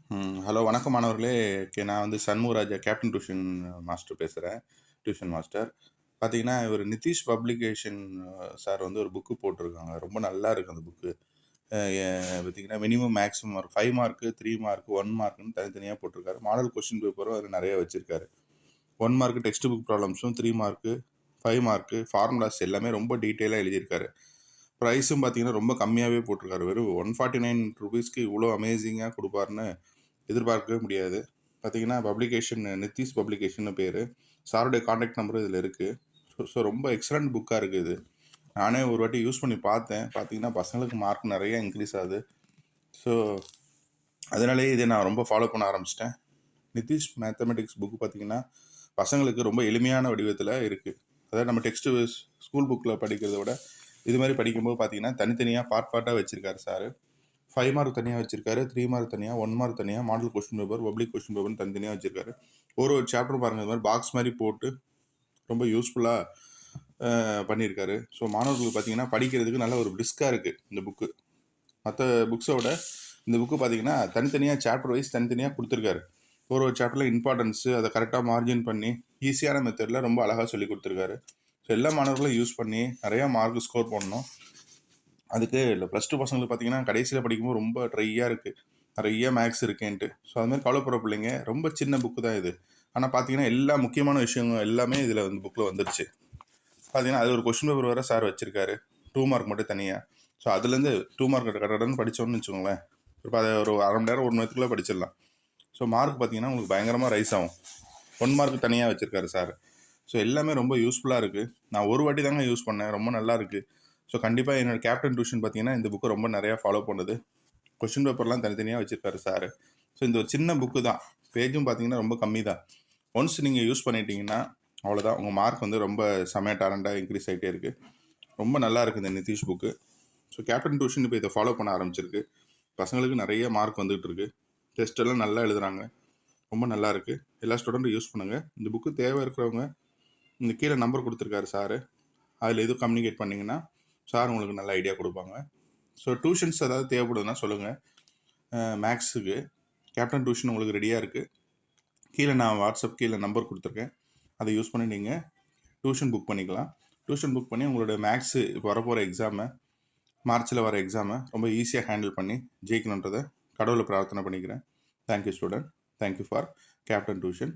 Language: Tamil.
ஹலோ வணக்கம் மாணவர்களே. நான் வந்து சண்முகராஜா கேப்டன் டியூஷன் மாஸ்டர் பேசுகிறேன். Tuition master. பார்த்தீங்கன்னா, இவர் நிதிஷ் பப்ளிகேஷன் சார் வந்து ஒரு புக்கு போட்டிருக்காங்க. ரொம்ப நல்லா இருக்குது அந்த புக்கு. பார்த்தீங்கன்னா, minimum maximum mark 5 mark, 3 mark, 1 மார்க்குன்னு தனித்தனியாக போட்டிருக்காரு. மாடல் கொஸ்டின் பேப்பரும் அதில் நிறைய வச்சுருக்காரு. 1 மார்க்கு டெக்ஸ்ட் புக் ப்ராப்ளம்ஸும், 3 மார்க்கு, 5 மார்க்கு, ஃபார்முலாஸ் எல்லாமே ரொம்ப டீட்டெயிலாக எழுதியிருக்காரு. ப்ரைஸும் பார்த்தீங்கன்னா ரொம்ப கம்மியாகவே போட்டிருக்காரு. வெறும் 149 ருபீஸ்க்கு இவ்வளோ அமேசிங்காக கொடுப்பாருன்னு எதிர்பார்க்கவே முடியாது. பார்த்தீங்கன்னா, பப்ளிகேஷன் நித்திஷ் பப்ளிகேஷன்னு பேர். சாருடைய காண்டாக்ட் நம்பரும் இதில் இருக்குது. ஸோ ரொம்ப எக்ஸலண்ட் புக்காக இருக்குது இது. நானே ஒரு வாட்டி யூஸ் பண்ணி பார்த்தேன். பார்த்தீங்கன்னா, பசங்களுக்கு மார்க் நிறைய இன்க்ரீஸ் ஆகுது. ஸோ அதனாலேயே இதை நான் ரொம்ப ஃபாலோ பண்ண ஆரம்பிச்சிட்டேன். நிதிஷ் மேத்தமெட்டிக்ஸ் புக்கு பார்த்தீங்கன்னா, பசங்களுக்கு ரொம்ப எளிமையான வடிவத்தில் இருக்குது. அதாவது நம்ம டெக்ஸ்ட்டு ஸ்கூல் புக்கில் படிக்கிறத விட இது மாதிரி படிக்கும்போது பார்த்தீங்கன்னா, தனித்தனியாக பார்ட்டாக வச்சுருக்காரு சார். 5 மார்க் தனியாக வச்சிருக்காரு, 3 மார்க் தனியாக, 1 மார்க் தனியாக, model question paper, public question பேப்பர்னு தனித்தனியாக வச்சிருக்காரு. ஒரு சாப்டர் பாருங்கள், இது மாதிரி பாக்ஸ் மாதிரி போட்டு ரொம்ப யூஸ்ஃபுல்லாக பண்ணியிருக்காரு. ஸோ மாணவர்களுக்கு பார்த்தீங்கன்னா படிக்கிறதுக்கு நல்ல ஒரு பிரிஸ்காக இருக்குது இந்த புக்கு. மற்ற புக்ஸை விட இந்த புக்கு பார்த்தீங்கன்னா தனித்தனியாக சாப்டர் வைஸ் தனித்தனியாக கொடுத்துருக்காரு. ஒரு சாப்டரில் இம்பார்ட்டன்ஸு அதை கரெக்டாக மார்ஜின் பண்ணி ஈஸியான மெத்தடில் ரொம்ப அழகாக சொல்லி கொடுத்துருக்காரு. ஸோ எல்லா மாணவர்களும் யூஸ் பண்ணி நிறையா மார்க் ஸ்கோர் பண்ணணும். அதுக்கு இல்லை +2 பசங்களுக்கு பார்த்தீங்கன்னா கடைசியில் படிக்கும்போது ரொம்ப ட்ரையாக இருக்குது, நிறைய மேக்ஸ் இருக்கேன்ட்டு. ஸோ அது மாதிரி கவலைப்படுற பிள்ளைங்க, ரொம்ப சின்ன புக்கு தான் இது. ஆனால் பார்த்தீங்கன்னா எல்லா முக்கியமான விஷயங்கள் எல்லாமே இதில் வந்து புக்கில் வந்துருச்சு. பார்த்தீங்கன்னா அது ஒரு கொஸ்டின் பேப்பர் வேறு சார் வச்சுருக்காரு, 2 மார்க் மட்டும் தனியாக. ஸோ அதுலேருந்து 2 மார்க் கடன்னு படித்தோன்னு வச்சுக்கோங்களேன், ஒரு அரை மணி நேரம் 1 மணி நேரத்துக்குள்ளே படிச்சிடலாம். ஸோ மார்க் பார்த்தீங்கன்னா உங்களுக்கு பயங்கரமாக ரைஸ் ஆகும். 1 மார்க் தனியாக வச்சுருக்காரு சார். ஸோ எல்லாமே ரொம்ப யூஸ்ஃபுல்லாக இருக்குது. நான் ஒரு வாட்டி தாங்க யூஸ் பண்ணேன், ரொம்ப நல்லா இருக்குது. ஸோ கண்டிப்பாக என்னோடய கேப்டன் டியூஷன் பார்த்தீங்கன்னா இந்த புக்கு ரொம்ப நிறையா ஃபாலோ பண்ணுது. கொஸ்டின் பேப்பர்லாம் தனித்தனியாக வச்சுருக்காரு சார். ஸோ இந்த ஒரு சின்ன புக்கு தான், பேஜும் பார்த்தீங்கன்னா ரொம்ப கம்மி தான். ஒன்ஸ் நீங்கள் யூஸ் பண்ணிட்டீங்கன்னா அவ்வளோதான், உங்கள் மார்க் வந்து ரொம்ப செமையாக டேலண்டாக இன்க்ரீஸ் ஆகிட்டே இருக்குது. ரொம்ப நல்லா இருக்குது இந்த Nitish book. So captain tuition இப்போ இதை ஃபாலோ பண்ண ஆரம்பிச்சிருக்கு. பசங்களுக்கு நிறைய மார்க் வந்துகிட்டு இருக்குது. டெஸ்ட்டெல்லாம் நல்லா எழுதுகிறாங்க. ரொம்ப நல்லா இருக்குது. எல்லா ஸ்டூடெண்ட்டும் யூஸ் பண்ணுங்கள். இந்த புக்கு தேவை இருக்கிறவங்க இந்த கீழே நம்பர் கொடுத்துருக்காரு சார், அதில் எதுவும் கம்யூனிகேட் பண்ணிங்கன்னா சார் உங்களுக்கு நல்ல ஐடியா கொடுப்பாங்க. ஸோ டியூஷன்ஸ் ஏதாவது தேவைப்படுதுன்னா சொல்லுங்கள். மேக்ஸுக்கு கேப்டன் டியூஷன் உங்களுக்கு ரெடியாக இருக்குது. கீழே நான் வாட்ஸ்அப் கீழே நம்பர் கொடுத்துருக்கேன், அதை யூஸ் பண்ணி நீங்கள் டியூஷன் புக் பண்ணிக்கலாம். டியூஷன் புக் பண்ணி உங்களோட மேக்ஸு இப்போ வரப்போகிற எக்ஸாமை, மார்ச்சில் வர எக்ஸாமை ரொம்ப ஈஸியாக ஹேண்டில் பண்ணி ஜெயிக்கணுன்றதை கடவுளை பிரார்த்தனை பண்ணிக்கிறேன். Thank you student. Thank you for captain tuition.